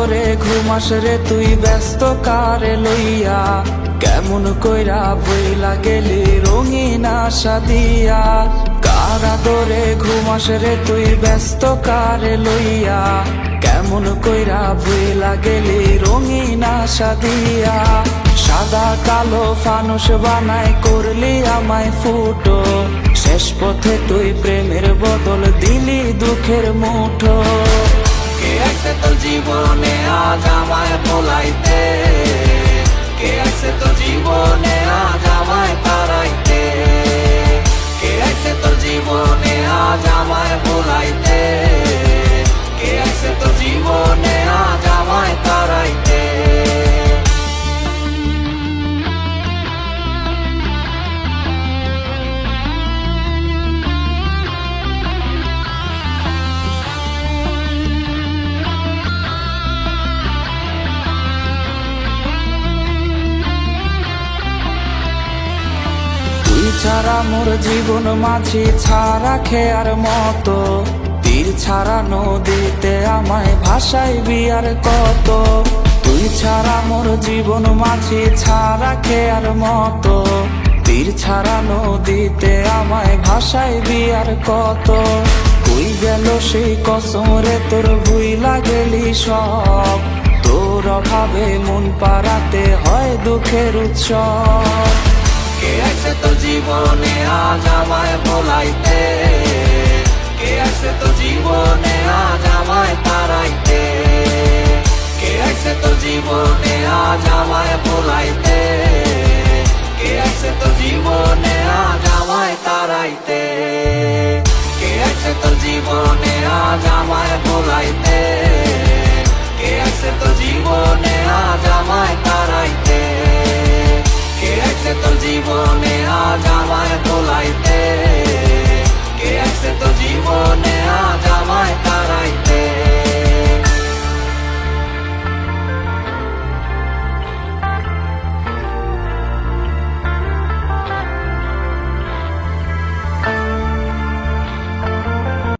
দরে ঘুমাস রে তুই ব্যস্ত কারে লইয়া, কেমন কইরা বইলা গেলি রঙিন আশা দিয়া। কারা দরে ঘুমাস রে তুই ব্যস্ত কারে লইয়া, কেমন কইরা বইলা গেলি রঙিন আশা দিয়া। সাদা কালো ফানুস বানাই করলি আমায় ফুটো, শেষ পথে তুই প্রেমের বদল দিলি দুঃখের মুঠো। কে আছে তোর জীবনে আজ আমায় ভোলাইতে, কে আছে তোর জীবনে আজ আমায় তাড়াইতে, কে আছে তোর জীবনে আজ আমায় ভোলাইতে, কে আছে তোর জীবনে আজ আমায় তাড়াইতে। ছাড়া মোর জীবন মাঝি ছাড়া খেয়ার মতো, তীর ছাড়া নদীতে আমায় ভাসাইবি আর কত। তুই ছাড়া মোর জীবন মাঝি ছাড়া খেয়ার মতো, তীর ছাড়া নদীতে আমায় ভাসাইবি আর কত। তুই গেল সেই কসম রে তোর ভুইলা গেলি সব, তোর অভাবে মন পাড়াতে হয় দুঃখের উৎসব। কে আছে তোর জীবনে আজ আমায় ভোলাইতে, কে আছে তোর জীবনে আজ আমায় তাড়াইতে, কে আছে তোর জীবনে আজ আমায় ভোলাইতে, কে আছে তোর জীবনে আজ আমায় তাড়াইতে, কে আছে তোর জীবনে আজ আমায়